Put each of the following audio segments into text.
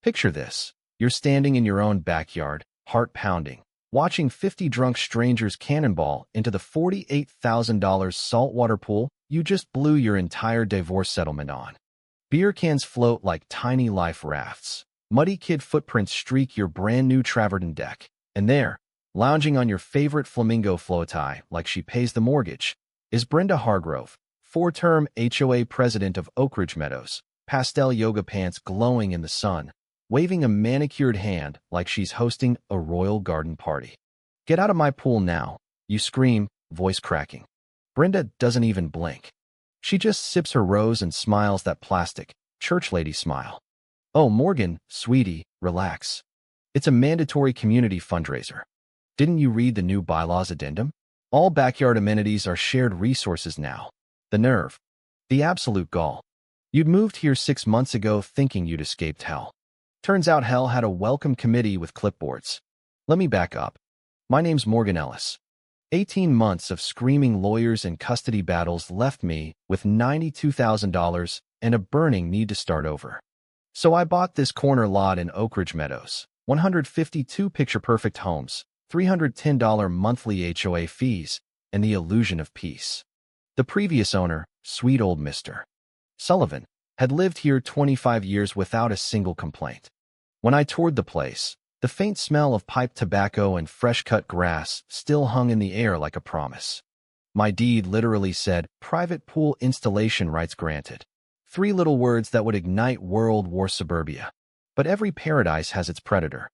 Picture this. You're standing in your own backyard, heart pounding, watching 50 drunk strangers cannonball into the $48,000 saltwater pool you just blew your entire divorce settlement on. Beer cans float like tiny life rafts. Muddy kid footprints streak your brand new travertine deck. And there, lounging on your favorite flamingo floatie like she pays the mortgage, is Brenda Hargrove, four-term HOA president of Oak Ridge Meadows, pastel yoga pants glowing in the sun, waving a manicured hand like she's hosting a royal garden party. "Get out of my pool now," you scream, voice cracking. Brenda doesn't even blink. She just sips her rose and smiles that plastic, church lady smile. "Oh, Morgan, sweetie, relax. It's a mandatory community fundraiser. Didn't you read the new bylaws addendum? All backyard amenities are shared resources now." The nerve. The absolute gall. You'd moved here 6 months ago thinking you'd escaped hell. Turns out hell had a welcome committee with clipboards. Let me back up. My name's Morgan Ellis. 18 months of screaming lawyers and custody battles left me with $92,000 and a burning need to start over. So I bought this corner lot in Oak Ridge Meadows, 152 picture-perfect homes, $310 monthly HOA fees, and the illusion of peace. The previous owner, sweet old Mr. Sullivan, had lived here 25 years without a single complaint. When I toured the place, the faint smell of pipe tobacco and fresh-cut grass still hung in the air like a promise. My deed literally said, "Private pool installation rights granted." 3 little words that would ignite World War suburbia. But every paradise has its predator.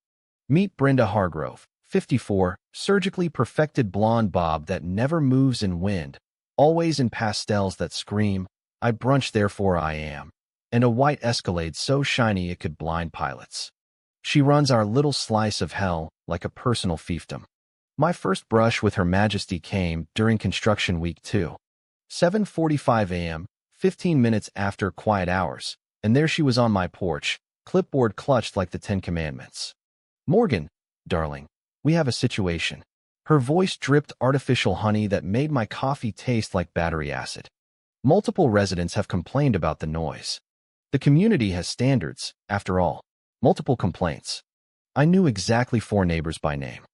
Meet Brenda Hargrove, 54, surgically perfected blonde bob that never moves in wind, always in pastels that scream, "I brunch therefore I am," and a white Escalade so shiny it could blind pilots. She runs our little slice of hell like a personal fiefdom. My first brush with Her Majesty came during construction week 2. 7:45 a.m., 15 minutes after quiet hours, and there she was on my porch, clipboard clutched like the 10 Commandments. "Morgan, darling, we have a situation." Her voice dripped artificial honey that made my coffee taste like battery acid. "Multiple residents have complained about the noise. The community has standards, after all. Multiple complaints." I knew exactly 4 neighbors by name.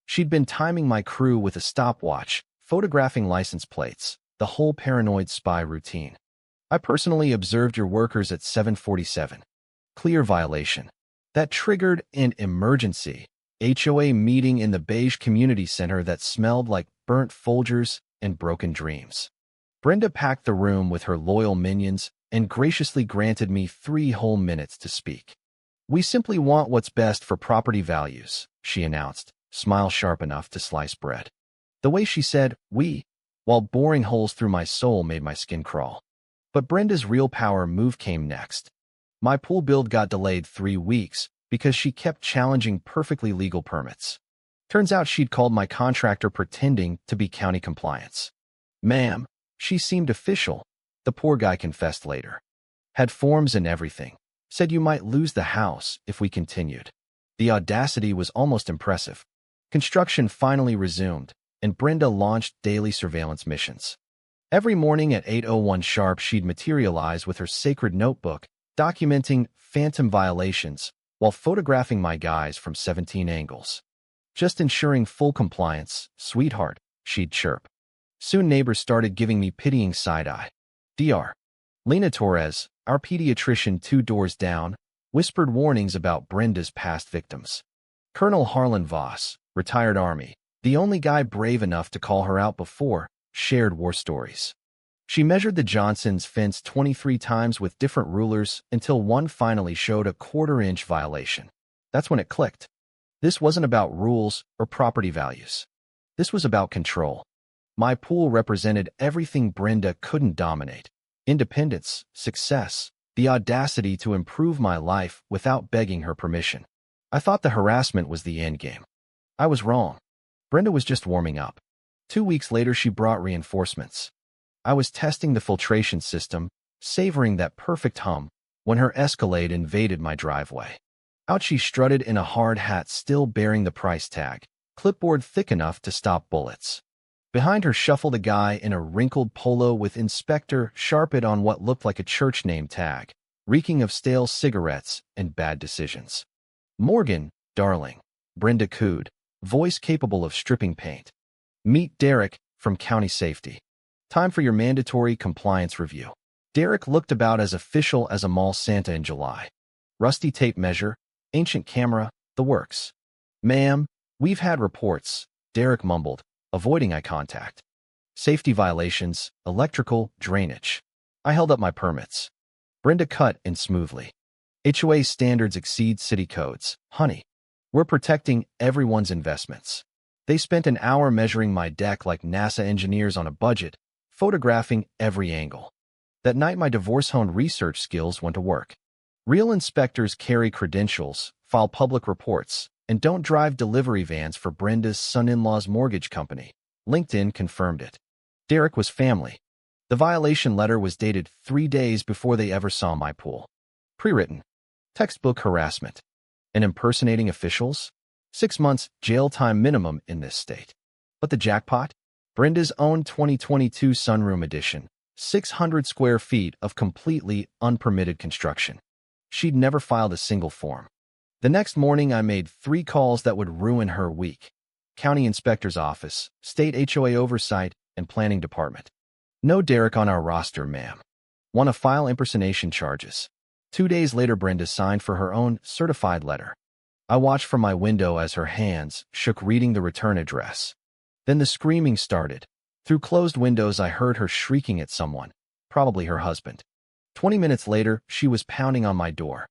She'd been timing my crew with a stopwatch, photographing license plates, the whole paranoid spy routine. "I personally observed your workers at 7:47. Clear violation. That triggered an emergency HOA meeting in the beige community center that smelled like burnt Folgers and broken dreams." Brenda packed the room with her loyal minions and graciously granted me 3 whole minutes to speak. "We simply want what's best for property values," she announced, smile sharp enough to slice bread. The way she said, "we," while boring holes through my soul made my skin crawl. But Brenda's real power move came next. My pool build got delayed 3 weeks because she kept challenging perfectly legal permits. Turns out she'd called my contractor pretending to be county compliance. "Ma'am," she seemed official, the poor guy confessed later. "Had forms and everything. Said you might lose the house if we continued." The audacity was almost impressive. Construction finally resumed, and Brenda launched daily surveillance missions. Every morning at 8:01 sharp she'd materialize with her sacred notebook, documenting phantom violations while photographing my guys from 17 angles. "Just ensuring full compliance, sweetheart," she'd chirp. Soon neighbors started giving me pitying side-eye. Dr. Lena Torres, our pediatrician 2 doors down, whispered warnings about Brenda's past victims. Colonel Harlan Voss, retired Army, the only guy brave enough to call her out before, shared war stories. She measured the Johnsons' fence 23 times with different rulers until one finally showed a 1/4-inch violation. That's when it clicked. This wasn't about rules or property values. This was about control. My pool represented everything Brenda couldn't dominate: independence, success, the audacity to improve my life without begging her permission. I thought the harassment was the endgame. I was wrong. Brenda was just warming up. 2 weeks later, she brought reinforcements. I was testing the filtration system, savoring that perfect hum, when her Escalade invaded my driveway. Out she strutted in a hard hat still bearing the price tag, clipboard thick enough to stop bullets. Behind her shuffled a guy in a wrinkled polo with Inspector Sharpit on what looked like a church name tag. reeking of stale cigarettes and bad decisions. Morgan, darling. Brenda cooed, voice capable of stripping paint. Meet Derek from County Safety. Time for your mandatory compliance review. Derek looked about as official as a mall Santa in July. Rusty tape measure, ancient camera, the works. Ma'am, we've had reports, Derek mumbled, avoiding eye contact. Safety violations, electrical, drainage. I held up my permits. Brenda cut in smoothly. HOA standards exceed city codes, honey. We're protecting everyone's investments. They spent an hour measuring my deck like NASA engineers on a budget, photographing every angle. That night my divorce honed research skills went to work. Real inspectors carry credentials, file public reports, and don't drive delivery vans for Brenda's son-in-law's mortgage company. LinkedIn confirmed it. Derek was family. The violation letter was dated 3 days before they ever saw my pool. Pre-written. Textbook harassment. And impersonating officials? 6 months jail time minimum in this state. But the jackpot? Brenda's own 2022 sunroom edition. 600 square feet of completely unpermitted construction. She'd never filed a single form. The next morning, I made 3 calls that would ruin her week. County Inspector's Office, State HOA Oversight, and Planning Department. No Derek on our roster, ma'am. Want to file impersonation charges. 2 days later, Brenda signed for her own certified letter. I watched from my window as her hands shook reading the return address. Then the screaming started. Through closed windows, I heard her shrieking at someone, probably her husband. 20 minutes later, she was pounding on my door.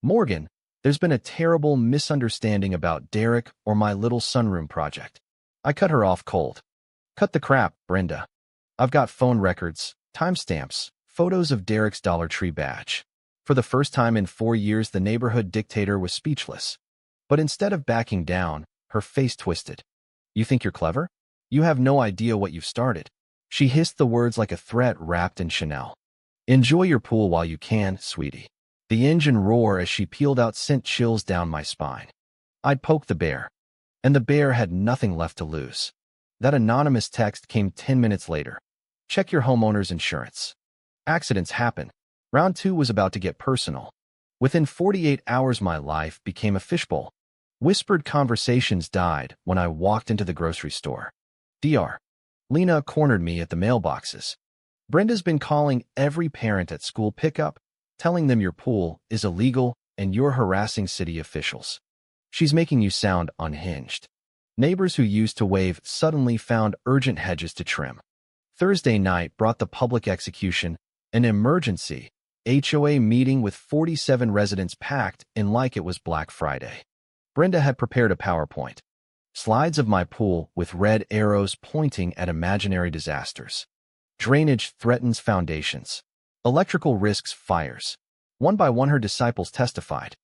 Morgan, there's been a terrible misunderstanding about Derek or my little sunroom project. I cut her off cold. Cut the crap, Brenda. I've got phone records, timestamps, photos of Derek's Dollar Tree badge. For the first time in 4 years, the neighborhood dictator was speechless. But instead of backing down, her face twisted. You think you're clever? You have no idea what you've started. She hissed the words like a threat wrapped in Chanel. Enjoy your pool while you can, sweetie. The engine roar as she peeled out sent chills down my spine. I'd poked the bear. And the bear had nothing left to lose. That anonymous text came 10 minutes later. Check your homeowner's insurance. Accidents happen. Round 2 was about to get personal. Within 48 hours, my life became a fishbowl. Whispered conversations died when I walked into the grocery store. Dr. Lena cornered me at the mailboxes. Brenda's been calling every parent at school pickup, telling them your pool is illegal and you're harassing city officials. She's making you sound unhinged. Neighbors who used to wave suddenly found urgent hedges to trim. Thursday night brought the public execution, an emergency HOA meeting with 47 residents packed in like it was Black Friday. Brenda had prepared a PowerPoint. Slides of my pool with red arrows pointing at imaginary disasters. Drainage threatens foundations. Electrical risks fires. One by one her disciples testified.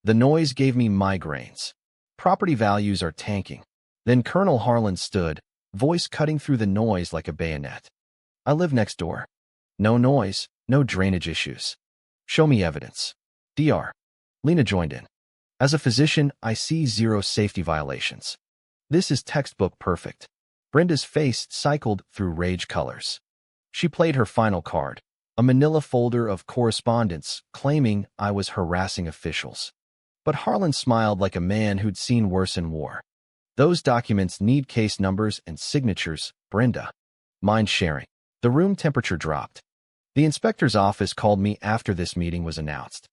The noise gave me migraines. Property values are tanking. Then Colonel Harlan stood, voice cutting through the noise like a bayonet. I live next door. No noise, no drainage issues. Show me evidence. Dr. Lena joined in. As a physician, I see 0 safety violations. This is textbook perfect. Brenda's face cycled through rage colors. She played her final card, a manila folder of correspondence claiming I was harassing officials. But Harlan smiled like a man who'd seen worse in war. Those documents need case numbers and signatures, Brenda. Mind sharing. The room temperature dropped. The inspector's office called me after this meeting was announced.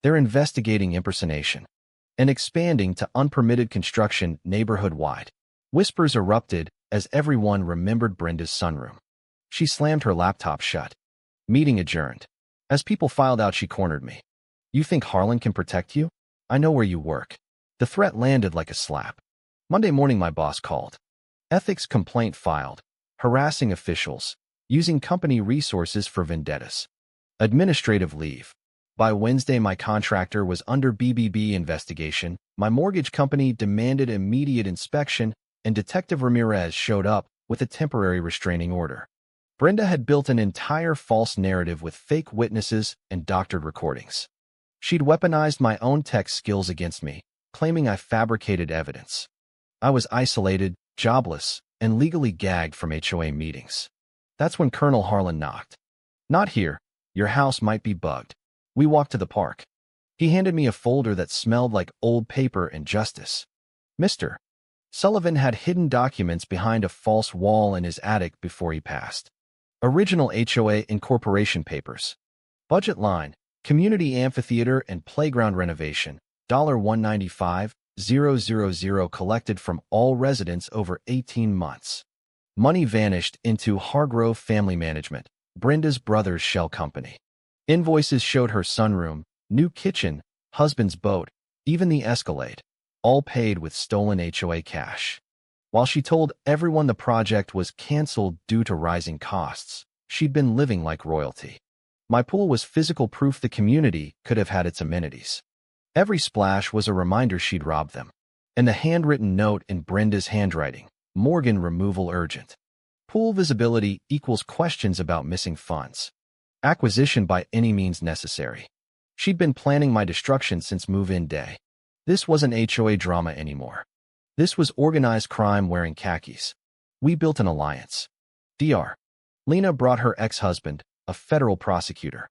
They're investigating impersonation and expanding to unpermitted construction neighborhood-wide. Whispers erupted as everyone remembered Brenda's sunroom. She slammed her laptop shut. Meeting adjourned. As people filed out, she cornered me. You think Harlan can protect you? I know where you work. The threat landed like a slap. Monday morning, my boss called. Ethics complaint filed. Harassing officials. Using company resources for vendettas. Administrative leave. By Wednesday, my contractor was under BBB investigation. My mortgage company demanded immediate inspection, and Detective Ramirez showed up with a temporary restraining order. Brenda had built an entire false narrative with fake witnesses and doctored recordings. She'd weaponized my own tech skills against me, claiming I fabricated evidence. I was isolated, jobless, and legally gagged from HOA meetings. That's when Colonel Harlan knocked. Not here. Your house might be bugged. We walked to the park. He handed me a folder that smelled like old paper and justice. Mr. Sullivan had hidden documents behind a false wall in his attic before he passed. Original HOA incorporation papers. Budget line, community amphitheater and playground renovation, $195,000 collected from all residents over 18 months. Money vanished into Hargrove Family Management, Brenda's brother's shell company. Invoices showed her sunroom, new kitchen, husband's boat, even the Escalade, all paid with stolen HOA cash. While she told everyone the project was canceled due to rising costs, she'd been living like royalty. My pool was physical proof the community could have had its amenities. Every splash was a reminder she'd robbed them. And the handwritten note in Brenda's handwriting, Morgan removal urgent. Pool visibility equals questions about missing funds. Acquisition by any means necessary. She'd been planning my destruction since move-in day. This wasn't HOA drama anymore. This was organized crime wearing khakis. We built an alliance. Dr. Lena brought her ex-husband, a federal prosecutor.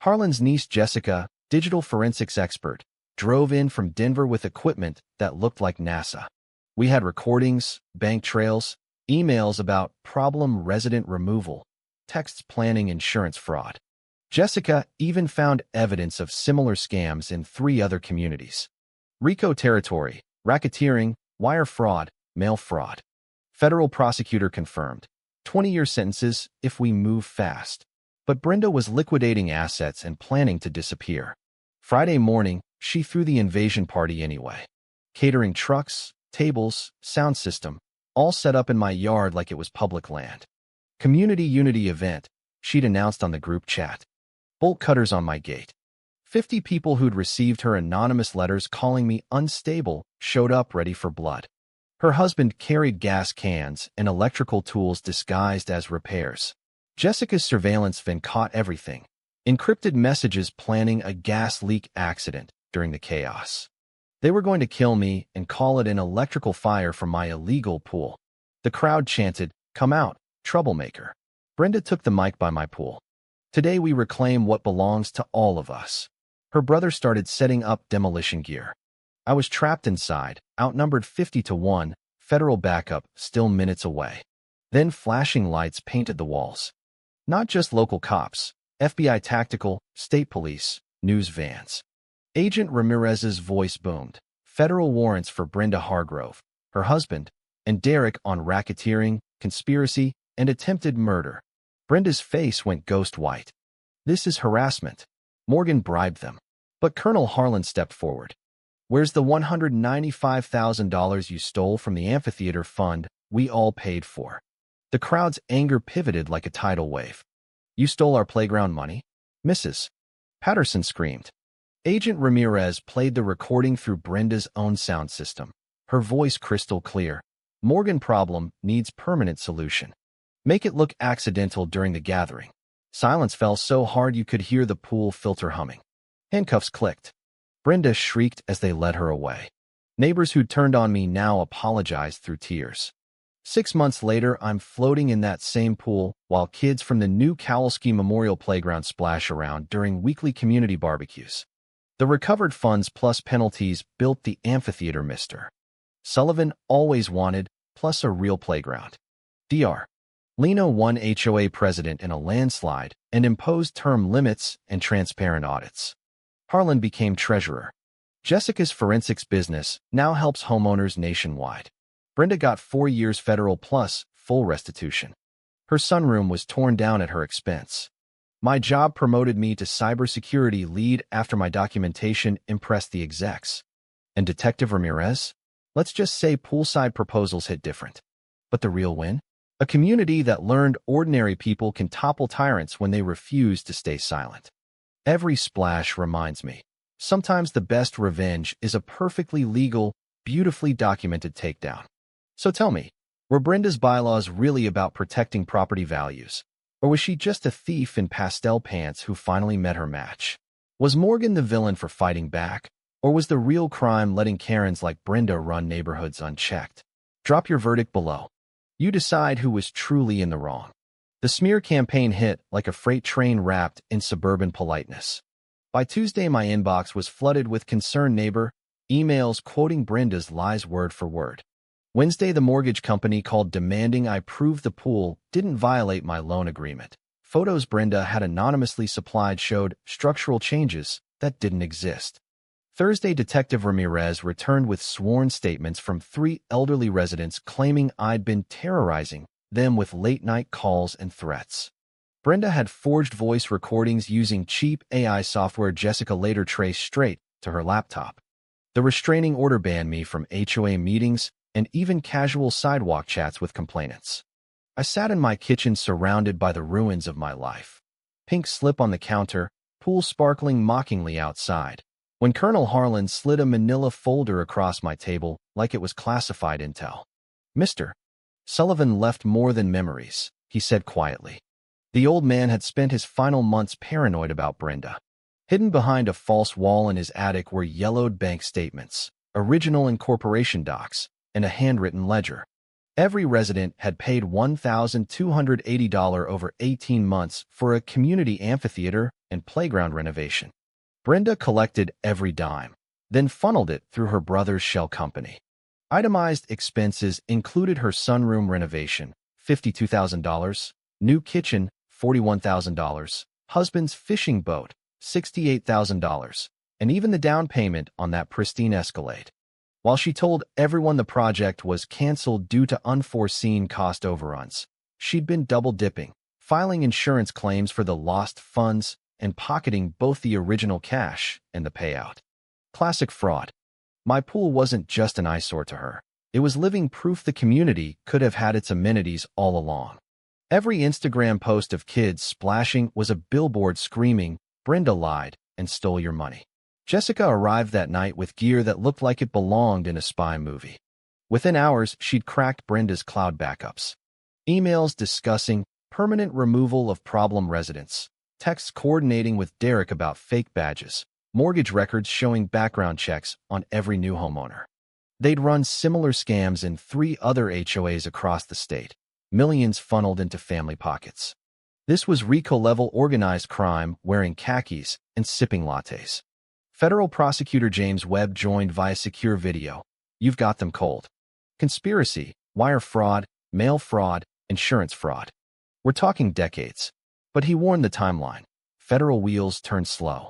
Harlan's niece Jessica, digital forensics expert, drove in from Denver with equipment that looked like NASA. We had recordings, bank trails, emails about problem resident removal, texts planning insurance fraud. Jessica even found evidence of similar scams in 3 other communities. RICO territory, racketeering, wire fraud, mail fraud. Federal prosecutor confirmed. 20-year sentences if we move fast. But Brenda was liquidating assets and planning to disappear. Friday morning, she threw the invasion party anyway. Catering trucks, tables, sound system, all set up in my yard like it was public land. Community unity event, she'd announced on the group chat. Bolt cutters on my gate. 50 people who'd received her anonymous letters calling me unstable showed up ready for blood. Her husband carried gas cans and electrical tools disguised as repairs. Jessica's surveillance van caught everything. Encrypted messages planning a gas leak accident during the chaos. They were going to kill me and call it an electrical fire from my illegal pool. The crowd chanted, "Come out, troublemaker." Brenda took the mic by my pool. Today we reclaim what belongs to all of us. Her brother started setting up demolition gear. I was trapped inside, outnumbered 50-1, federal backup still minutes away. Then flashing lights painted the walls. Not just local cops, FBI tactical, state police, news vans. Agent Ramirez's voice boomed. Federal warrants for Brenda Hargrove, her husband, and Derek on racketeering, conspiracy, and attempted murder. Brenda's face went ghost white. This is harassment. Morgan bribed them. But Colonel Harlan stepped forward. Where's the $195,000 you stole from the amphitheater fund we all paid for? The crowd's anger pivoted like a tidal wave. You stole our playground money? Mrs. Patterson screamed. Agent Ramirez played the recording through Brenda's own sound system. Her voice crystal clear. Morgan problem needs permanent solution. Make it look accidental during the gathering. Silence fell so hard you could hear the pool filter humming. Handcuffs clicked. Brenda shrieked as they led her away. Neighbors who'd turned on me now apologized through tears. 6 months later, I'm floating in that same pool while kids from the new Kowalski Memorial Playground splash around during weekly community barbecues. The recovered funds plus penalties built the amphitheater Mr. Sullivan always wanted, plus a real playground. Dr. Lena won HOA president in a landslide and imposed term limits and transparent audits. Harlan became treasurer. Jessica's forensics business now helps homeowners nationwide. Brenda got 4 years federal plus full restitution. Her sunroom was torn down at her expense. My job promoted me to cybersecurity lead after my documentation impressed the execs. And Detective Ramirez? Let's just say poolside proposals hit different. But the real win? A community that learned ordinary people can topple tyrants when they refuse to stay silent. Every splash reminds me. Sometimes the best revenge is a perfectly legal, beautifully documented takedown. So tell me, were Brenda's bylaws really about protecting property values? Or was she just a thief in pastel pants who finally met her match? Was Morgan the villain for fighting back? Or was the real crime letting Karens like Brenda run neighborhoods unchecked? Drop your verdict below. You decide who was truly in the wrong. The smear campaign hit like a freight train wrapped in suburban politeness. By Tuesday, my inbox was flooded with concerned neighbor emails quoting Brenda's lies word for word. Wednesday, the mortgage company called demanding I prove the pool didn't violate my loan agreement. Photos Brenda had anonymously supplied showed structural changes that didn't exist. Thursday, Detective Ramirez returned with sworn statements from 3 elderly residents claiming I'd been terrorizing them with late-night calls and threats. Brenda had forged voice recordings using cheap AI software Jessica later traced straight to her laptop. The restraining order banned me from HOA meetings and even casual sidewalk chats with complainants. I sat in my kitchen surrounded by the ruins of my life. Pink slip on the counter, pool sparkling mockingly outside, when Colonel Harlan slid a manila folder across my table like it was classified intel. "Mr. Sullivan left more than memories," he said quietly. The old man had spent his final months paranoid about Brenda. Hidden behind a false wall in his attic were yellowed bank statements, original incorporation docs, and a handwritten ledger. Every resident had paid $1,280 over 18 months for a community amphitheater and playground renovation. Brenda collected every dime, then funneled it through her brother's shell company. Itemized expenses included her sunroom renovation, $52,000, new kitchen, $41,000, husband's fishing boat, $68,000, and even the down payment on that pristine Escalade. While she told everyone the project was canceled due to unforeseen cost overruns, she'd been double-dipping, filing insurance claims for the lost funds and pocketing both the original cash and the payout. Classic fraud. My pool wasn't just an eyesore to her. It was living proof the community could have had its amenities all along. Every Instagram post of kids splashing was a billboard screaming, "Brenda lied and stole your money." Jessica arrived that night with gear that looked like it belonged in a spy movie. Within hours, she'd cracked Brenda's cloud backups. Emails discussing permanent removal of problem residents, texts coordinating with Derek about fake badges, mortgage records showing background checks on every new homeowner. They'd run similar scams in 3 other HOAs across the state, millions funneled into family pockets. This was RICO-level organized crime wearing khakis and sipping lattes. Federal prosecutor James Webb joined via secure video. "You've got them cold. Conspiracy, wire fraud, mail fraud, insurance fraud. We're talking decades." But he warned the timeline. Federal wheels turned slow.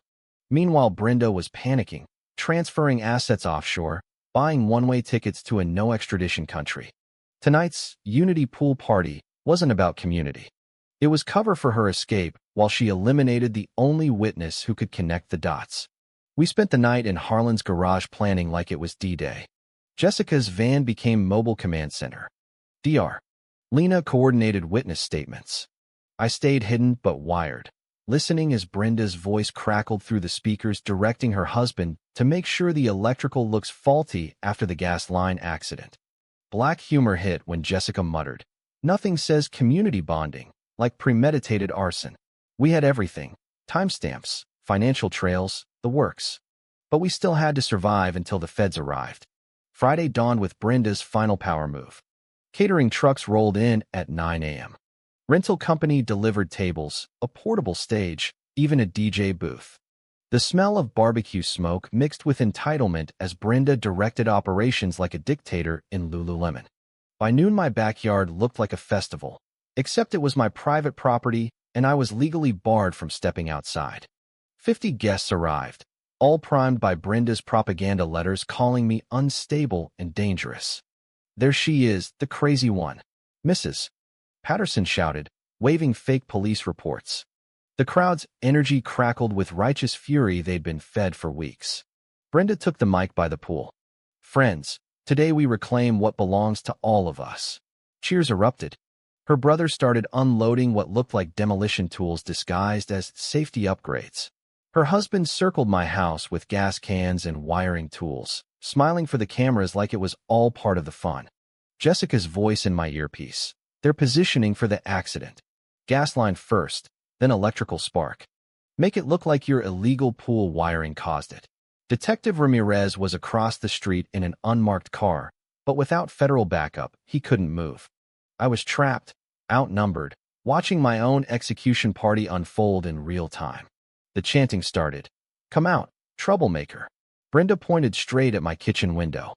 Meanwhile, Brenda was panicking, transferring assets offshore, buying one-way tickets to a no-extradition country. Tonight's Unity Pool Party wasn't about community. It was cover for her escape while she eliminated the only witness who could connect the dots. We spent the night in Harlan's garage planning like it was D-Day. Jessica's van became mobile command center. DR. Lena coordinated witness statements. I stayed hidden but wired, listening as Brenda's voice crackled through the speakers directing her husband to make sure the electrical looks faulty after the gas line accident. Black humor hit when Jessica muttered, "Nothing says community bonding like premeditated arson." We had everything: timestamps, financial trails, the works. But we still had to survive until the feds arrived. Friday dawned with Brenda's final power move. Catering trucks rolled in at 9 a.m. Rental company delivered tables, a portable stage, even a DJ booth. The smell of barbecue smoke mixed with entitlement as Brenda directed operations like a dictator in Lululemon. By noon, my backyard looked like a festival, except it was my private property and I was legally barred from stepping outside. 50 guests arrived, all primed by Brenda's propaganda letters calling me unstable and dangerous. "There she is, the crazy one," Mrs. Patterson shouted, waving fake police reports. The crowd's energy crackled with righteous fury they'd been fed for weeks. Brenda took the mic by the pool. "Friends, today we reclaim what belongs to all of us." Cheers erupted. Her brother started unloading what looked like demolition tools disguised as safety upgrades. Her husband circled my house with gas cans and wiring tools, smiling for the cameras like it was all part of the fun. Jessica's voice in my earpiece. "They're positioning for the accident. Gas line first, then electrical spark. Make it look like your illegal pool wiring caused it." Detective Ramirez was across the street in an unmarked car, but without federal backup, he couldn't move. I was trapped, outnumbered, watching my own execution party unfold in real time. The chanting started. Come out, troublemaker. Brenda pointed straight at my kitchen window.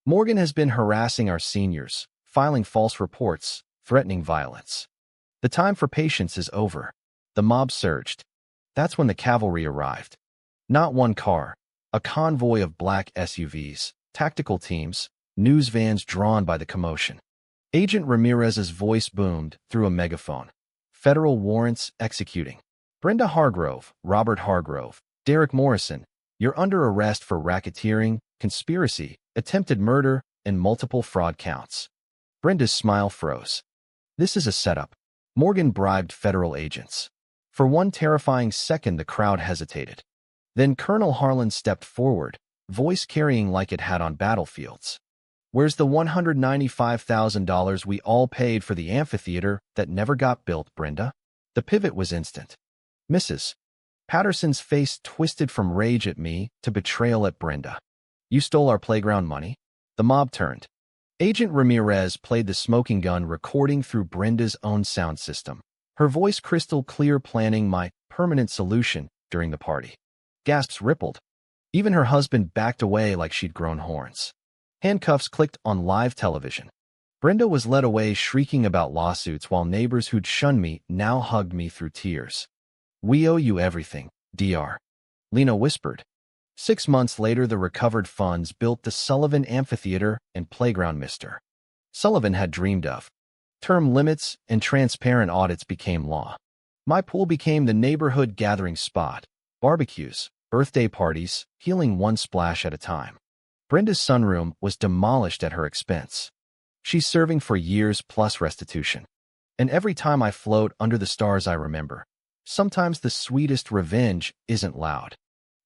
Morgan has been harassing our seniors, filing false reports, threatening violence. The time for patience is over. The mob surged. That's when the cavalry arrived. Not one car, a convoy of black SUVs, tactical teams, news vans drawn by the commotion. Agent Ramirez's voice boomed through a megaphone. Federal warrants executing. Brenda Hargrove, Robert Hargrove, Derek Morrison, you're under arrest for racketeering, conspiracy, attempted murder, and multiple fraud counts. Brenda's smile froze. This is a setup. Morgan bribed federal agents. For one terrifying second, the crowd hesitated. Then Colonel Harlan stepped forward, voice carrying like it had on battlefields. Where's the $195,000 we all paid for the amphitheater that never got built, Brenda? The pivot was instant. Mrs. Patterson's face twisted from rage at me to betrayal at Brenda. You stole our playground money? The mob turned. Agent Ramirez played the smoking gun recording through Brenda's own sound system, her voice crystal clear, planning my permanent solution during the party. Gasps rippled. Even her husband backed away like she'd grown horns. Handcuffs clicked on live television. Brenda was led away shrieking about lawsuits while neighbors who'd shunned me now hugged me through tears. We owe you everything, Dr. Lena whispered. 6 months later, the recovered funds built the Sullivan Amphitheater and Playground Mr. Sullivan had dreamed of. Term limits and transparent audits became law. My pool became the neighborhood gathering spot. Barbecues, birthday parties, healing one splash at a time. Brenda's sunroom was demolished at her expense. She's serving for years plus restitution. And every time I float under the stars, I remember. Sometimes the sweetest revenge isn't loud.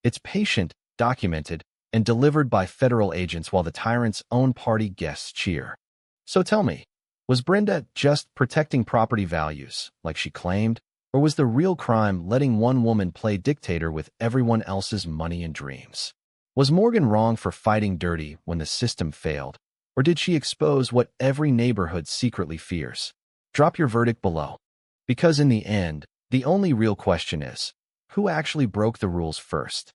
It's patient, documented, and delivered by federal agents while the tyrant's own party guests cheer. So tell me, was Brenda just protecting property values, like she claimed, or was the real crime letting one woman play dictator with everyone else's money and dreams? Was Morgan wrong for fighting dirty when the system failed, or did she expose what every neighborhood secretly fears? Drop your verdict below. Because in the end, the only real question is, who actually broke the rules first?